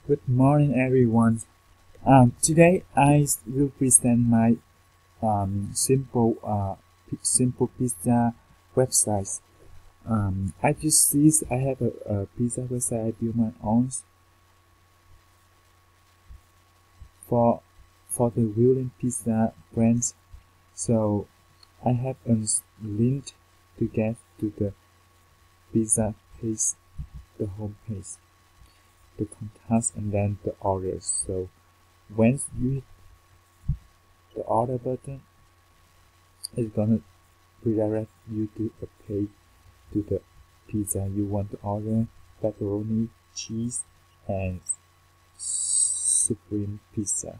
Good morning, everyone. Today I will present my simple pizza website. I just see I have a pizza website I built my own for the Willing Pizza brand. So I have a link to get to the pizza page, the home page, the contact, and then the orders. So once you hit the order button, it's gonna redirect you to a page to the pizza you want to order: pepperoni, cheese, and supreme pizza.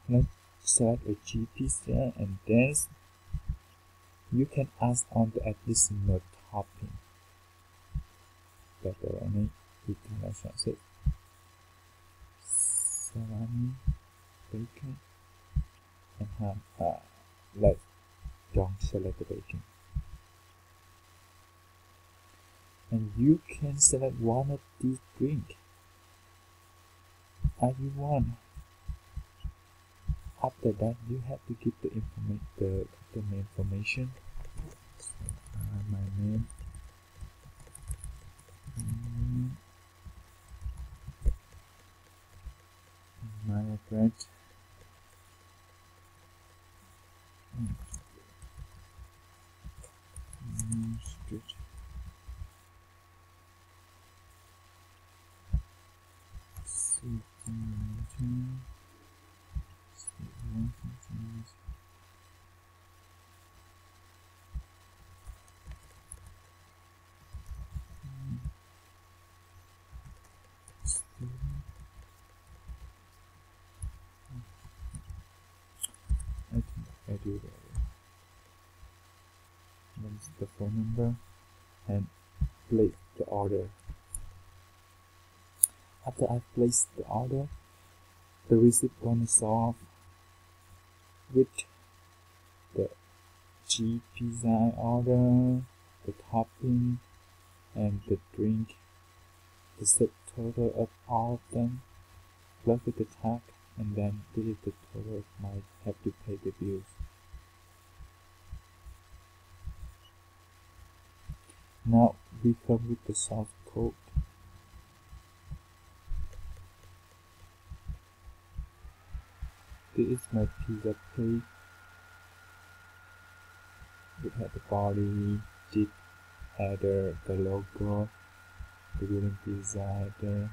Let's select a cheese pizza, and then you can add on the additional topping: pepperoni, Italian sausage, salami, bacon, and ham. Let's don't select the bacon. And you can select one of these drinks as you want. After that, you have to give the information. My name, my address, street, city, I think I do that. That's the phone number, and place the order. After I place the order, the receipt gonna show off with the cheese pizza I order, the topping, and the drink, the set total of all of them, plus with the tag, and then this is the total I have to pay the bills. Now we come with the source code. This is my pizza page. We have the body, dip, header, the logo, the Willing Pizza header.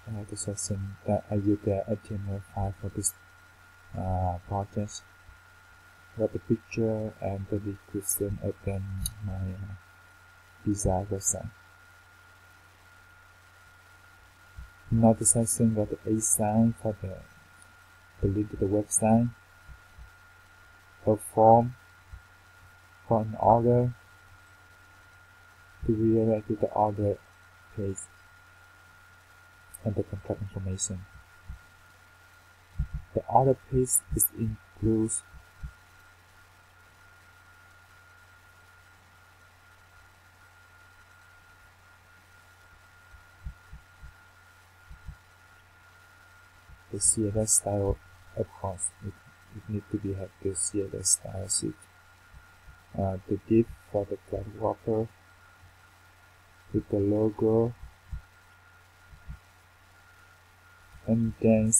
I have the section that I use the HTML file for this project. Got the picture and the description of my pizza website. Another section got the A sign for the link to the website, a form for an order to redirect to the order page, and the contact information. The order page includes the CSS style. Of course, it needs to have the CSS style sheet. The div for the flat wrapper with the logo, and then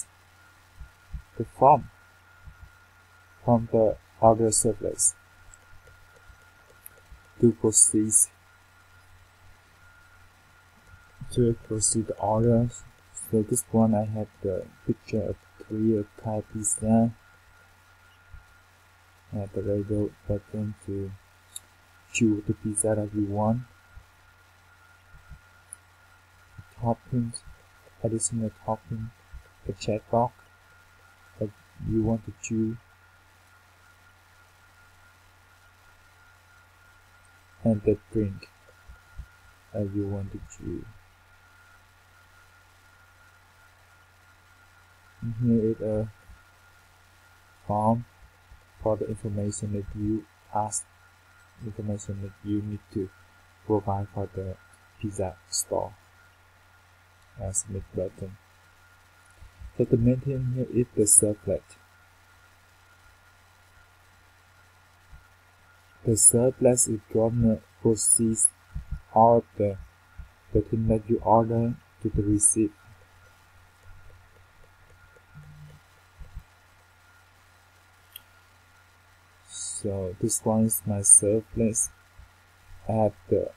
the form from the order service to proceed the orders. So this one I have the picture of clear Thai pizza, and the radio button to choose the pizza that you want. Toppings, additional topping, the checkbox that you want to choose, and the drink that you want to choose. And here is a form for the information that you ask information that you need to provide for the pizza store. Submit button. So the main thing here is the servlet. The servlet is gonna process all of the thing that you order to the receipt. So this one is my servlet. I have the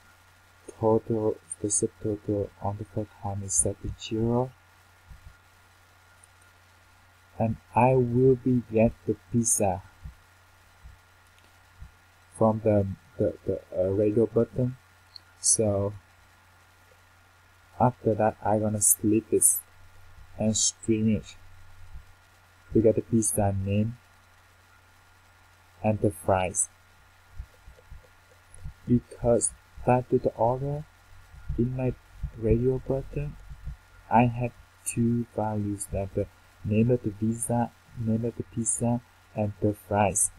total, the subtotal on the first time is set to 0. And I will be get the pizza from the radio button. So after that, I'm gonna split this and stream it to get the pizza name and the fries. Because back to the order, in my radio button, I have two values, that the name of the pizza, and the fries.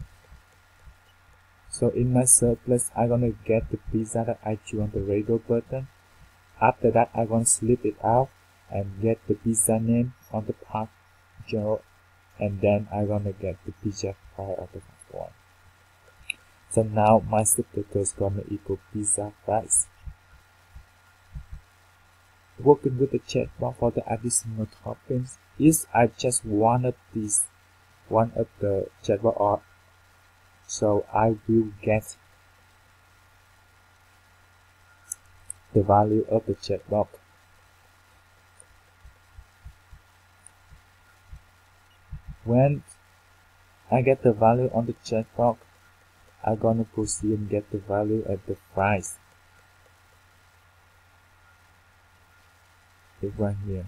So in my surplus, I'm gonna get the pizza that I choose on the radio button. After that, I'm gonna slip it out and get the pizza name on the part 0, and then I'm gonna get the pizza fry on the first one. So now my subtotal is gonna equal pizza fries. Working with the checkbox for the additional toppings is I just one of the checkbox, or so I will get the value of the checkbox. When I get the value on the checkbox, I'm gonna proceed and get the value at the fries. It's right here.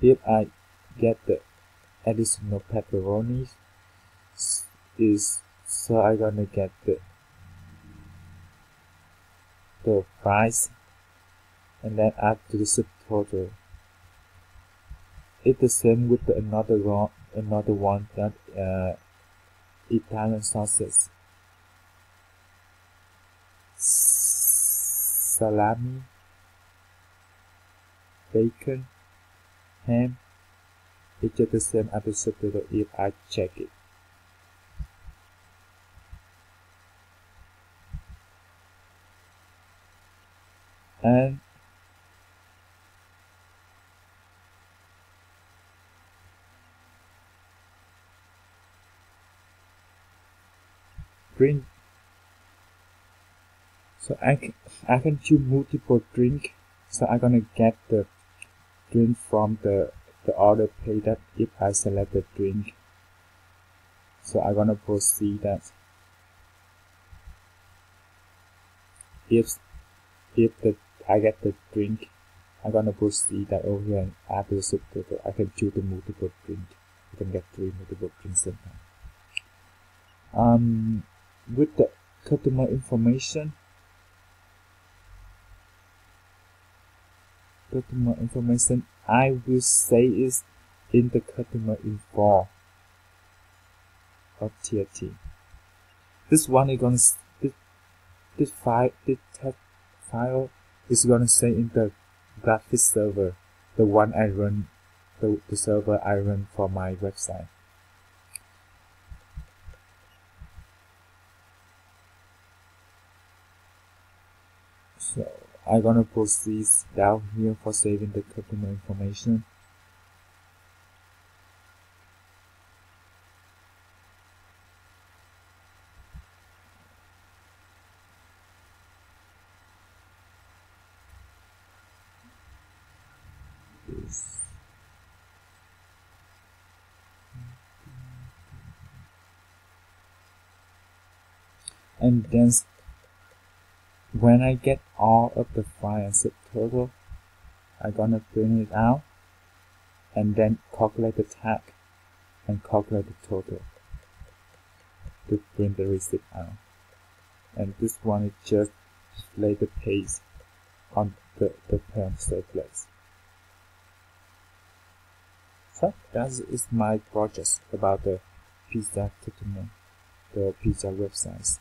If I get the additional pepperoni, so I'm gonna get the fries and then add to the subtotal. It's the same with another one that Italian sauces, salami, bacon, ham. It's just the same as the subtotal if I check it. And drink. So I can choose multiple drink. So I'm gonna get the drink from the order page that if I select the drink. So I'm gonna proceed that if I get the drink, I'm gonna proceed that over here and add the subtotal. I can choose the multiple drink. You can get 3 multiple drinks sometimes. With the customer information, I will say is in the customer info of TFT. This one is gonna this text file is gonna say in the graphics server, the one I run, the server I run for my website. So I'm gonna proceed down here for saving the customer information. And then when I get all of the file and subtotal, I'm gonna print it out and then calculate the tag and calculate the total to print the receipt out. And this one is just display the page on the parent surplus. So that is my project about the Pizza Tutto, the pizza website.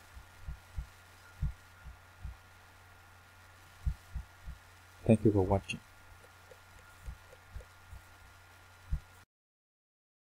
Thank you for watching.